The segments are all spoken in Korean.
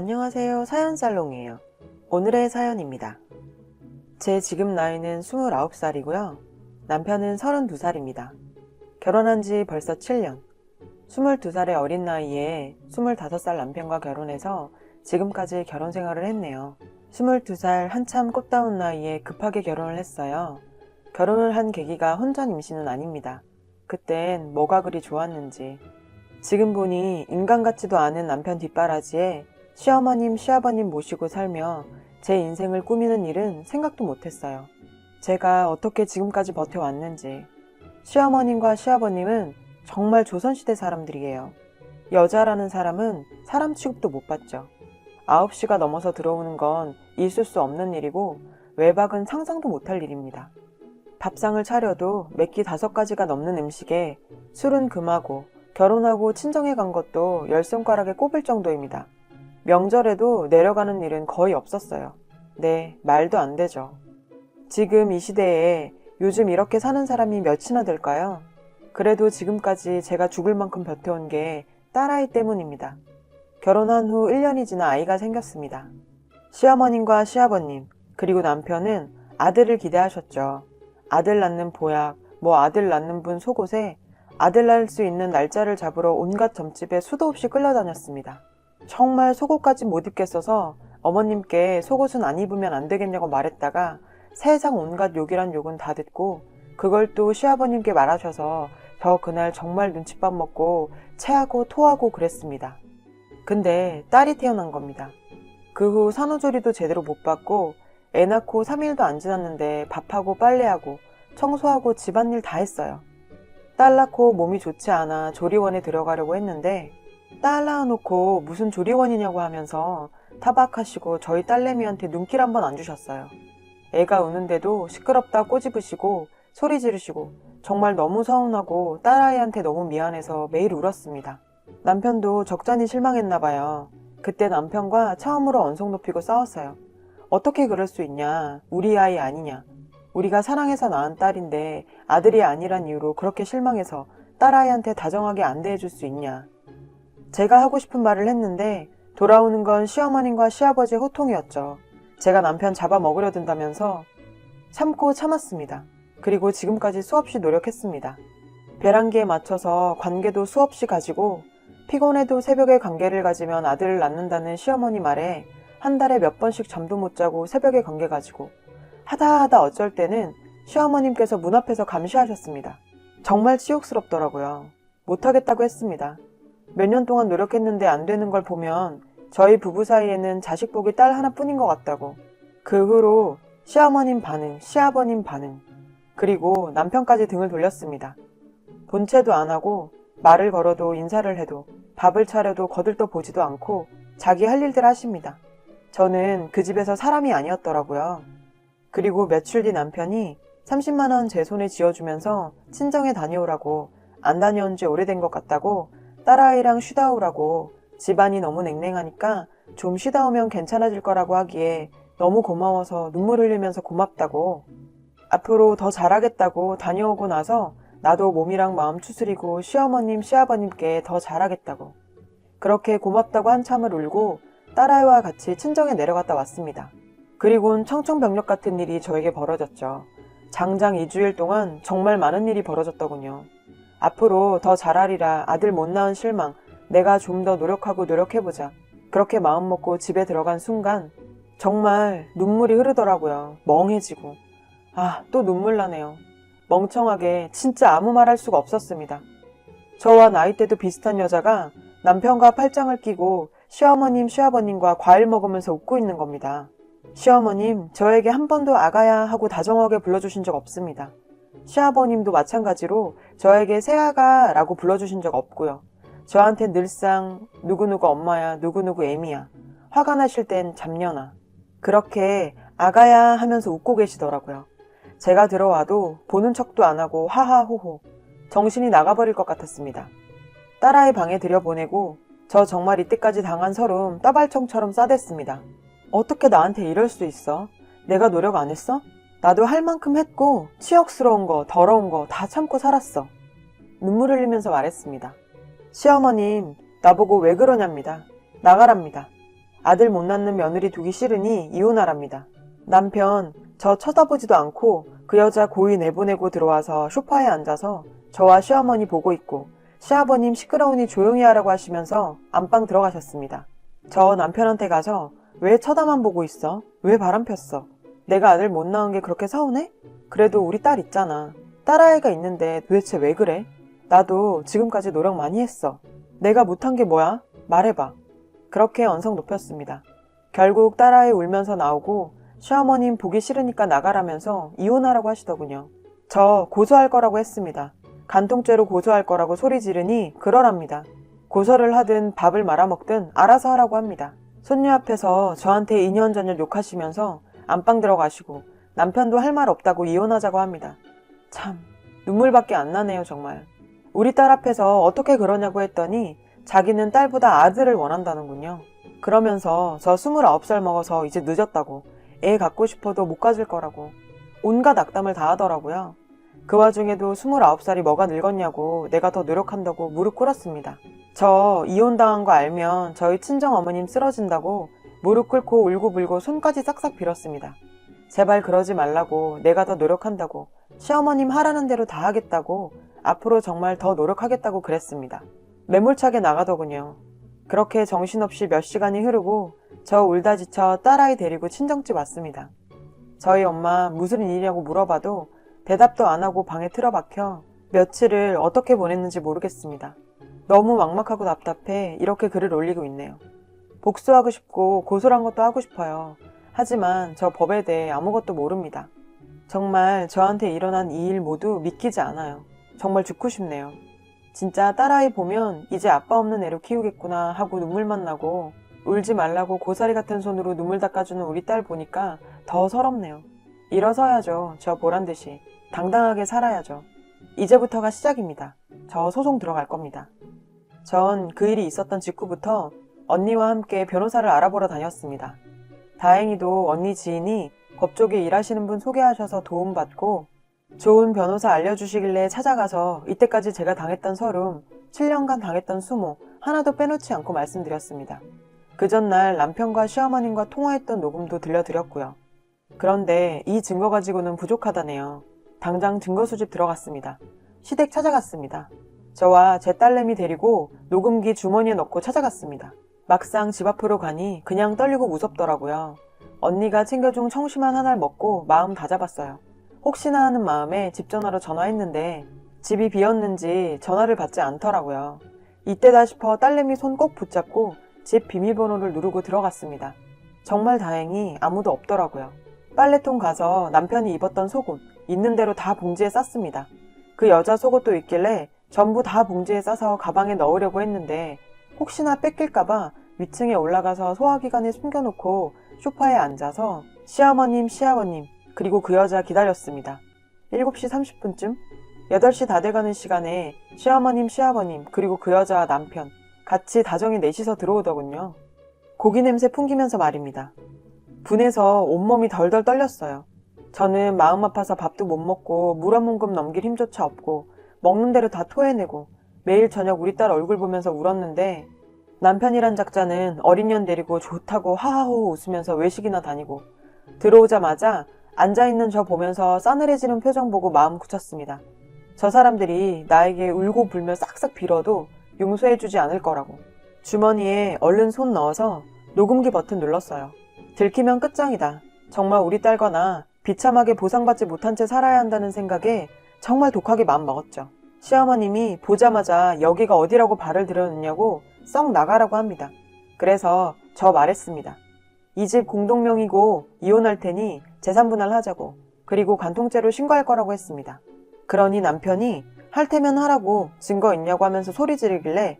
안녕하세요. 사연살롱이에요. 오늘의 사연입니다. 제 지금 나이는 29살이고요. 남편은 32살입니다. 결혼한 지 벌써 7년. 22살의 어린 나이에 25살 남편과 결혼해서 지금까지 결혼 생활을 했네요. 22살 한참 꽃다운 나이에 급하게 결혼을 했어요. 결혼을 한 계기가 혼전 임신은 아닙니다. 그땐 뭐가 그리 좋았는지. 지금 보니 인간 같지도 않은 남편 뒷바라지에 시어머님, 시아버님 모시고 살며 제 인생을 꾸미는 일은 생각도 못했어요. 제가 어떻게 지금까지 버텨왔는지. 시어머님과 시아버님은 정말 조선시대 사람들이에요. 여자라는 사람은 사람 취급도 못 받죠. 9시가 넘어서 들어오는 건 있을 수 없는 일이고 외박은 상상도 못할 일입니다. 밥상을 차려도 몇 끼 5가지가 넘는 음식에 술은 금하고 결혼하고 친정에 간 것도 10손가락에 꼽을 정도입니다. 명절에도 내려가는 일은 거의 없었어요. 네, 말도 안 되죠. 지금 이 시대에 요즘 이렇게 사는 사람이 몇이나 될까요? 그래도 지금까지 제가 죽을 만큼 버텨온 게 딸아이 때문입니다. 결혼한 후 1년이 지나 아이가 생겼습니다. 시어머님과 시아버님, 그리고 남편은 아들을 기대하셨죠. 아들 낳는 보약, 아들 낳는 분 속옷에 아들 낳을 수 있는 날짜를 잡으러 온갖 점집에 수도 없이 끌려다녔습니다. 정말 속옷까지 못 입겠어서 어머님께 속옷은 안 입으면 안 되겠냐고 말했다가 세상 온갖 욕이란 욕은 다 듣고 그걸 또 시아버님께 말하셔서 저 그날 정말 눈칫밥 먹고 체하고 토하고 그랬습니다. 근데 딸이 태어난 겁니다. 그 후 산후조리도 제대로 못 받고 애 낳고 3일도 안 지났는데 밥하고 빨래하고 청소하고 집안일 다 했어요. 딸 낳고 몸이 좋지 않아 조리원에 들어가려고 했는데 딸 낳아놓고 무슨 조리원이냐고 하면서 타박하시고 저희 딸내미한테 눈길 한번 안 주셨어요. 애가 우는데도 시끄럽다 꼬집으시고 소리 지르시고 정말 너무 서운하고 딸아이한테 너무 미안해서 매일 울었습니다. 남편도 적잖이 실망했나 봐요. 그때 남편과 처음으로 언성 높이고 싸웠어요. 어떻게 그럴 수 있냐? 우리 아이 아니냐? 우리가 사랑해서 낳은 딸인데 아들이 아니란 이유로 그렇게 실망해서 딸아이한테 다정하게 안 대해줄 수 있냐? 제가 하고 싶은 말을 했는데 돌아오는 건 시어머님과 시아버지의 호통이었죠. 제가 남편 잡아먹으려 든다면서 참고 참았습니다. 그리고 지금까지 수없이 노력했습니다. 벼랑기에 맞춰서 관계도 수없이 가지고 피곤해도 새벽에 관계를 가지면 아들을 낳는다는 시어머니 말에 한 달에 몇 번씩 잠도 못 자고 새벽에 관계 가지고 하다 어쩔 때는 시어머님께서 문 앞에서 감시하셨습니다. 정말 치욕스럽더라고요. 못하겠다고 했습니다. 몇 년 동안 노력했는데 안 되는 걸 보면 저희 부부 사이에는 자식 복이 딸 하나뿐인 것 같다고. 그 후로 시어머님 반응, 시아버님 반응, 그리고 남편까지 등을 돌렸습니다. 본체도 안 하고 말을 걸어도 인사를 해도 밥을 차려도 거들떠 보지도 않고 자기 할 일들 하십니다. 저는 그 집에서 사람이 아니었더라고요. 그리고 며칠 뒤 남편이 30만 원 제 손에 쥐어주면서 친정에 다녀오라고 안 다녀온 지 오래된 것 같다고 딸아이랑 쉬다 오라고 집안이 너무 냉랭하니까 좀 쉬다 오면 괜찮아질 거라고 하기에 너무 고마워서 눈물 흘리면서 고맙다고 앞으로 더 잘하겠다고 다녀오고 나서 나도 몸이랑 마음 추스리고 시어머님 시아버님께 더 잘하겠다고 그렇게 고맙다고 한참을 울고 딸아이와 같이 친정에 내려갔다 왔습니다. 그리고는 청천벽력 같은 일이 저에게 벌어졌죠. 장장 2주일 동안 정말 많은 일이 벌어졌더군요. 앞으로 더 잘하리라 아들 못 낳은 실망 내가 좀 더 노력하고 노력해보자 그렇게 마음먹고 집에 들어간 순간 정말 눈물이 흐르더라고요. 멍해지고 또 눈물 나네요. 멍청하게 진짜 아무 말 할 수가 없었습니다. 저와 나이대도 비슷한 여자가 남편과 팔짱을 끼고 시어머님 시아버님과 과일 먹으면서 웃고 있는 겁니다. 시어머님 저에게 한 번도 아가야 하고 다정하게 불러주신 적 없습니다. 시아버님도 마찬가지로 저에게 새아가 라고 불러주신 적 없고요. 저한테 늘상 누구누구 엄마야 누구누구 애미야 화가 나실 땐 잡녀나 그렇게 아가야 하면서 웃고 계시더라고요. 제가 들어와도 보는 척도 안 하고 하하호호 정신이 나가버릴 것 같았습니다. 딸아이 방에 들여보내고 저 정말 이때까지 당한 서름 따발총처럼 싸댔습니다. 어떻게 나한테 이럴 수 있어? 내가 노력 안 했어? 나도 할 만큼 했고 치욕스러운 거 더러운 거 다 참고 살았어. 눈물 흘리면서 말했습니다. 시어머님 나보고 왜 그러냐입니다. 나가랍니다. 아들 못 낳는 며느리 두기 싫으니 이혼하랍니다. 남편, 저 쳐다보지도 않고 그 여자 고이 내보내고 들어와서 소파에 앉아서 저와 시어머니 보고 있고 시아버님 시끄러우니 조용히 하라고 하시면서 안방 들어가셨습니다. 저 남편한테 가서 왜 쳐다만 보고 있어? 왜 바람 폈어? 내가 아들 못 낳은 게 그렇게 서운해? 그래도 우리 딸 있잖아. 딸아이가 있는데 도대체 왜 그래? 나도 지금까지 노력 많이 했어. 내가 못한 게 뭐야? 말해봐. 그렇게 언성 높였습니다. 결국 딸아이 울면서 나오고 시어머님 보기 싫으니까 나가라면서 이혼하라고 하시더군요. 저 고소할 거라고 했습니다. 간통죄로 고소할 거라고 소리 지르니 그러랍니다. 고소를 하든 밥을 말아먹든 알아서 하라고 합니다. 손녀 앞에서 저한테 2년 전을 욕하시면서 안방 들어가시고 남편도 할 말 없다고 이혼하자고 합니다. 참 눈물밖에 안 나네요 정말. 우리 딸 앞에서 어떻게 그러냐고 했더니 자기는 딸보다 아들을 원한다는군요. 그러면서 저 29살 먹어서 이제 늦었다고, 애 갖고 싶어도 못 가질 거라고 온갖 악담을 다 하더라고요. 그 와중에도 29살이 뭐가 늙었냐고 내가 더 노력한다고 무릎 꿇었습니다. 저 이혼당한 거 알면 저희 친정어머님 쓰러진다고 무릎 꿇고 울고불고 손까지 싹싹 빌었습니다. 제발 그러지 말라고, 내가 더 노력한다고, 시어머님 하라는 대로 다 하겠다고, 앞으로 정말 더 노력하겠다고 그랬습니다. 매몰차게 나가더군요. 그렇게 정신없이 몇 시간이 흐르고 저 울다 지쳐 딸아이 데리고 친정집 왔습니다. 저희 엄마 무슨 일이냐고 물어봐도 대답도 안 하고 방에 틀어박혀 며칠을 어떻게 보냈는지 모르겠습니다. 너무 막막하고 답답해 이렇게 글을 올리고 있네요. 복수하고 싶고 고소란 것도 하고 싶어요. 하지만 저 법에 대해 아무것도 모릅니다. 정말 저한테 일어난 이 일 모두 믿기지 않아요. 정말 죽고 싶네요. 진짜 딸아이 보면 이제 아빠 없는 애로 키우겠구나 하고 눈물만 나고, 울지 말라고 고사리 같은 손으로 눈물 닦아주는 우리 딸 보니까 더 서럽네요. 일어서야죠. 저 보란듯이 당당하게 살아야죠. 이제부터가 시작입니다. 저 소송 들어갈 겁니다. 전 그 일이 있었던 직후부터 언니와 함께 변호사를 알아보러 다녔습니다. 다행히도 언니 지인이 법 쪽에 일하시는 분 소개하셔서 도움받고 좋은 변호사 알려주시길래 찾아가서 이때까지 제가 당했던 서름, 7년간 당했던 수모 하나도 빼놓지 않고 말씀드렸습니다. 그 전날 남편과 시어머님과 통화했던 녹음도 들려드렸고요. 그런데 이 증거 가지고는 부족하다네요. 당장 증거 수집 들어갔습니다. 시댁 찾아갔습니다. 저와 제 딸내미 데리고 녹음기 주머니에 넣고 찾아갔습니다. 막상 집 앞으로 가니 그냥 떨리고 무섭더라고요. 언니가 챙겨준 청심환 하나를 먹고 마음 다잡았어요. 혹시나 하는 마음에 집 전화로 전화했는데 집이 비었는지 전화를 받지 않더라고요. 이때다 싶어 딸내미 손 꼭 붙잡고 집 비밀번호를 누르고 들어갔습니다. 정말 다행히 아무도 없더라고요. 빨래통 가서 남편이 입었던 속옷 있는 대로 다 봉지에 쌌습니다. 그 여자 속옷도 있길래 전부 다 봉지에 싸서 가방에 넣으려고 했는데 혹시나 뺏길까봐 위층에 올라가서 소화기관에 숨겨놓고 소파에 앉아서 시어머님, 시아버님 그리고 그 여자 기다렸습니다. 7시 30분쯤? 8시 다 돼가는 시간에 시어머님, 시아버님 그리고 그 여자 남편 같이 다정히 넷이서 들어오더군요. 고기 냄새 풍기면서 말입니다. 분해서 온몸이 덜덜 떨렸어요. 저는 마음 아파서 밥도 못 먹고 물 한 모금 넘길 힘조차 없고 먹는 대로 다 토해내고 매일 저녁 우리 딸 얼굴 보면서 울었는데 남편이란 작자는 어린 년 데리고 좋다고 하하호 웃으면서 외식이나 다니고 들어오자마자 앉아있는 저 보면서 싸늘해지는 표정 보고 마음 굳혔습니다. 저 사람들이 나에게 울고 불며 싹싹 빌어도 용서해주지 않을 거라고. 주머니에 얼른 손 넣어서 녹음기 버튼 눌렀어요. 들키면 끝장이다. 정말 우리 딸과 나 비참하게 보상받지 못한 채 살아야 한다는 생각에 정말 독하게 마음먹었죠. 시어머님이 보자마자 여기가 어디라고 발을 들여놓냐고 썩 나가라고 합니다. 그래서 저 말했습니다. 이 집 공동명의고 이혼할 테니 재산분할 하자고, 그리고 간통죄로 신고할 거라고 했습니다. 그러니 남편이 할 테면 하라고 증거 있냐고 하면서 소리 지르길래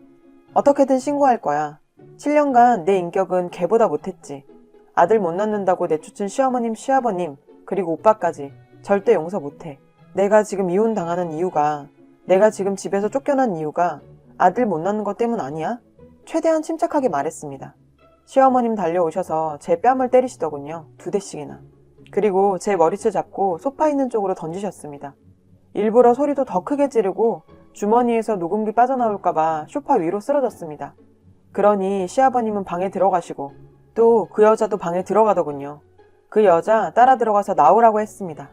어떻게든 신고할 거야. 7년간 내 인격은 걔보다 못했지. 아들 못 낳는다고 내쫓은 시어머님, 시아버님 그리고 오빠까지 절대 용서 못해. 내가 지금 이혼당하는 이유가, 내가 지금 집에서 쫓겨난 이유가 아들 못 낳는 것 때문 아니야? 최대한 침착하게 말했습니다. 시어머님 달려오셔서 제 뺨을 때리시더군요. 2대씩이나. 그리고 제 머리채 잡고 소파 있는 쪽으로 던지셨습니다. 일부러 소리도 더 크게 지르고 주머니에서 녹음기 빠져나올까봐 소파 위로 쓰러졌습니다. 그러니 시아버님은 방에 들어가시고 또 그 여자도 방에 들어가더군요. 그 여자 따라 들어가서 나오라고 했습니다.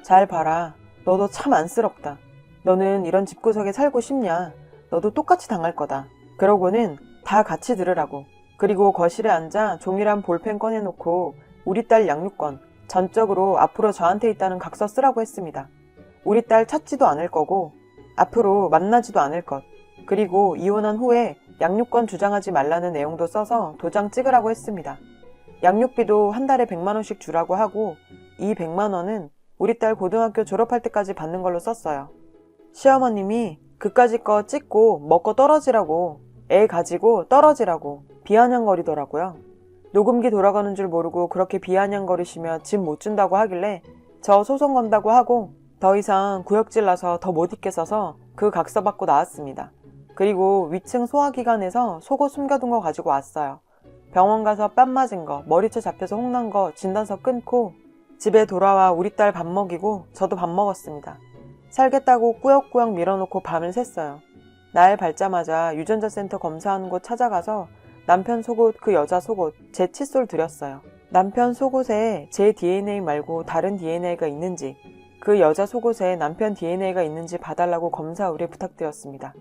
잘 봐라. 너도 참 안쓰럽다. 너는 이런 집구석에 살고 싶냐? 너도 똑같이 당할 거다. 그러고는 다 같이 들으라고. 그리고 거실에 앉아 종이랑 볼펜 꺼내놓고 우리 딸 양육권 전적으로 앞으로 저한테 있다는 각서 쓰라고 했습니다. 우리 딸 찾지도 않을 거고 앞으로 만나지도 않을 것. 그리고 이혼한 후에 양육권 주장하지 말라는 내용도 써서 도장 찍으라고 했습니다. 양육비도 한 달에 100만 원씩 주라고 하고 이 100만 원은 우리 딸 고등학교 졸업할 때까지 받는 걸로 썼어요. 시어머님이 그까짓 거 찍고 먹고 떨어지라고, 애 가지고 떨어지라고 비아냥거리더라고요. 녹음기 돌아가는 줄 모르고 그렇게 비아냥거리시며 집 못 준다고 하길래 저 소송 건다고 하고 더 이상 구역질 나서 더 못 있겠어서 그 각서 받고 나왔습니다. 그리고 위층 소화기관에서 속옷 숨겨둔 거 가지고 왔어요. 병원 가서 뺨 맞은 거, 머리채 잡혀서 혼난 거 진단서 끊고 집에 돌아와 우리 딸 밥 먹이고 저도 밥 먹었습니다. 살겠다고 꾸역꾸역 밀어놓고 밤을 샜어요. 날 밝자마자 유전자 센터 검사하는 곳 찾아가서 남편 속옷, 그 여자 속옷, 제 칫솔 드렸어요. 남편 속옷에 제 DNA 말고 다른 DNA가 있는지, 그 여자 속옷에 남편 DNA가 있는지 봐달라고 검사 의뢰 부탁드렸습니다.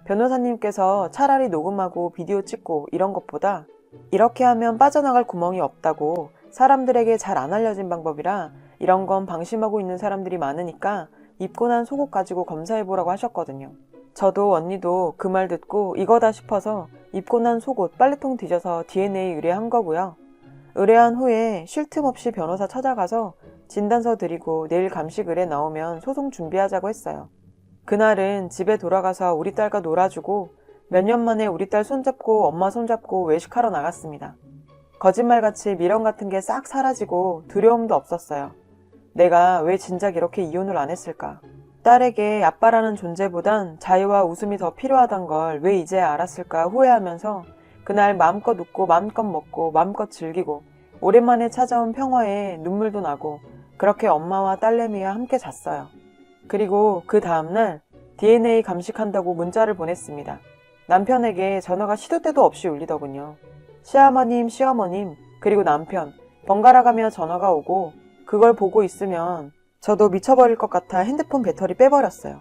변호사님께서 차라리 녹음하고 비디오 찍고 이런 것보다 이렇게 하면 빠져나갈 구멍이 없다고 사람들에게 잘 안 알려진 방법이라 이런 건 방심하고 있는 사람들이 많으니까 입고 난 속옷 가지고 검사해보라고 하셨거든요. 저도 언니도 그 말 듣고 이거다 싶어서 입고 난 속옷 빨래통 뒤져서 DNA 의뢰한 거고요. 의뢰한 후에 쉴 틈 없이 변호사 찾아가서 진단서 드리고 내일 감식 의뢰 나오면 소송 준비하자고 했어요. 그날은 집에 돌아가서 우리 딸과 놀아주고 몇 년 만에 우리 딸 손잡고 엄마 손잡고 외식하러 나갔습니다. 거짓말같이 미련 같은 게 싹 사라지고 두려움도 없었어요. 내가 왜 진작 이렇게 이혼을 안 했을까? 딸에게 아빠라는 존재보단 자유와 웃음이 더 필요하단 걸 왜 이제야 알았을까 후회하면서 그날 마음껏 웃고 마음껏 먹고 마음껏 즐기고 오랜만에 찾아온 평화에 눈물도 나고 그렇게 엄마와 딸내미와 함께 잤어요. 그리고 그 다음날 DNA 감식한다고 문자를 보냈습니다. 남편에게 전화가 시도 때도 없이 울리더군요. 시어머님, 시어머님, 그리고 남편 번갈아가며 전화가 오고 그걸 보고 있으면 저도 미쳐버릴 것 같아 핸드폰 배터리 빼버렸어요.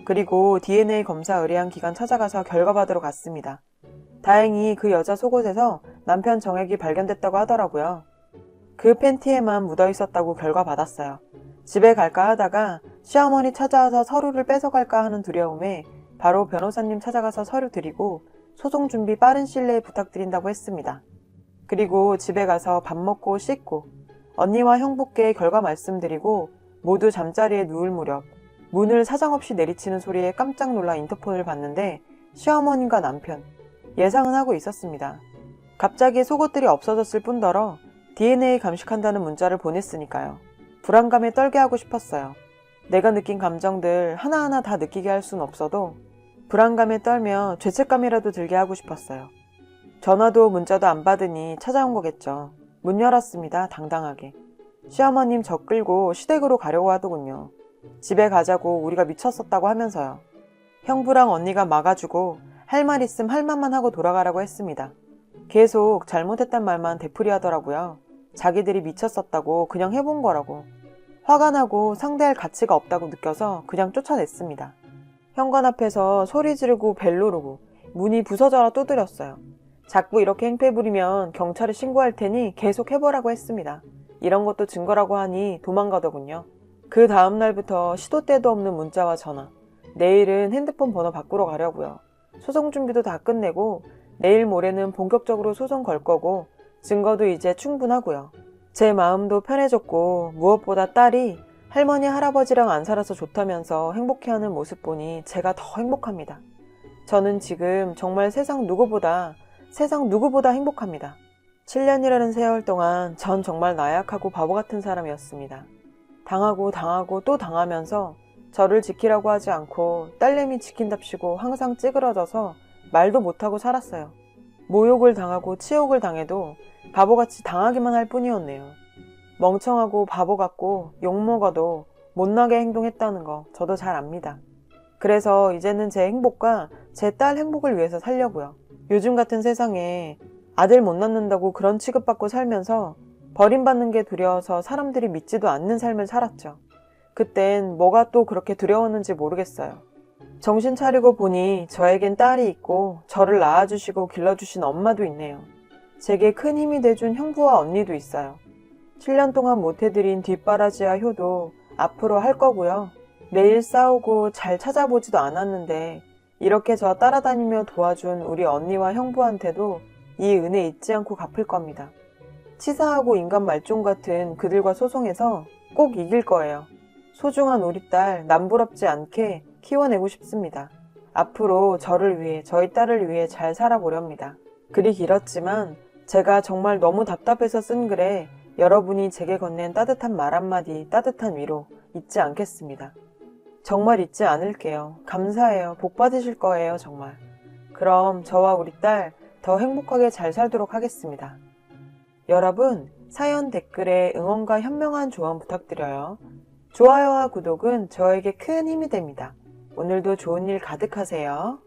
그리고 DNA 검사 의뢰한 기관 찾아가서 결과 받으러 갔습니다. 다행히 그 여자 속옷에서 남편 정액이 발견됐다고 하더라고요. 그 팬티에만 묻어있었다고 결과 받았어요. 집에 갈까 하다가 시어머니 찾아와서 서류를 뺏어갈까 하는 두려움에 바로 변호사님 찾아가서 서류 드리고 소송 준비 빠른 시일 내에 부탁드린다고 했습니다. 그리고 집에 가서 밥 먹고 씻고 언니와 형부께 결과 말씀드리고 모두 잠자리에 누울 무렵 문을 사정없이 내리치는 소리에 깜짝 놀라 인터폰을 봤는데 시어머님과 남편, 예상은 하고 있었습니다. 갑자기 속옷들이 없어졌을 뿐더러 DNA 감식한다는 문자를 보냈으니까요. 불안감에 떨게 하고 싶었어요. 내가 느낀 감정들 하나하나 다 느끼게 할 순 없어도 불안감에 떨며 죄책감이라도 들게 하고 싶었어요. 전화도 문자도 안 받으니 찾아온 거겠죠. 문 열었습니다. 당당하게. 시어머님 저 끌고 시댁으로 가려고 하더군요. 집에 가자고 우리가 미쳤었다고 하면서요. 형부랑 언니가 막아주고 할 말 있음 할 말만 하고 돌아가라고 했습니다. 계속 잘못했단 말만 되풀이 하더라고요. 자기들이 미쳤었다고 그냥 해본 거라고. 화가 나고 상대할 가치가 없다고 느껴서 그냥 쫓아냈습니다. 현관 앞에서 소리 지르고 벨 누르고 문이 부서져라 두드렸어요. 자꾸 이렇게 행패 부리면 경찰에 신고할 테니 계속 해보라고 했습니다. 이런 것도 증거라고 하니 도망가더군요. 그 다음날부터 시도 때도 없는 문자와 전화. 내일은 핸드폰 번호 바꾸러 가려고요. 소송 준비도 다 끝내고 내일 모레는 본격적으로 소송 걸 거고 증거도 이제 충분하고요. 제 마음도 편해졌고 무엇보다 딸이 할머니 할아버지랑 안 살아서 좋다면서 행복해하는 모습 보니 제가 더 행복합니다. 저는 지금 정말 세상 누구보다 행복합니다. 7년이라는 세월 동안 전 정말 나약하고 바보 같은 사람이었습니다. 당하고 또 당하면서 저를 지키라고 하지 않고 딸내미 지킨답시고 항상 찌그러져서 말도 못하고 살았어요. 모욕을 당하고 치욕을 당해도 바보같이 당하기만 할 뿐이었네요. 멍청하고 바보 같고 욕먹어도 못나게 행동했다는 거 저도 잘 압니다. 그래서 이제는 제 행복과 제 딸 행복을 위해서 살려고요. 요즘 같은 세상에 아들 못 낳는다고 그런 취급받고 살면서 버림받는 게 두려워서 사람들이 믿지도 않는 삶을 살았죠. 그땐 뭐가 또 그렇게 두려웠는지 모르겠어요. 정신 차리고 보니 저에겐 딸이 있고 저를 낳아주시고 길러주신 엄마도 있네요. 제게 큰 힘이 돼준 형부와 언니도 있어요. 7년 동안 못해드린 뒷바라지와 효도 앞으로 할 거고요. 매일 싸우고 잘 찾아보지도 않았는데 이렇게 저 따라다니며 도와준 우리 언니와 형부한테도 이 은혜 잊지 않고 갚을 겁니다. 치사하고 인간 말종 같은 그들과 소송해서 꼭 이길 거예요. 소중한 우리 딸 남부럽지 않게 키워내고 싶습니다. 앞으로 저를 위해, 저희 딸을 위해 잘 살아보렵니다. 글이 길었지만 제가 정말 너무 답답해서 쓴 글에 여러분이 제게 건넨 따뜻한 말 한마디, 따뜻한 위로 잊지 않겠습니다. 정말 잊지 않을게요. 감사해요. 복 받으실 거예요, 정말. 그럼 저와 우리 딸 더 행복하게 잘 살도록 하겠습니다. 여러분, 사연 댓글에 응원과 현명한 조언 부탁드려요. 좋아요와 구독은 저에게 큰 힘이 됩니다. 오늘도 좋은 일 가득하세요.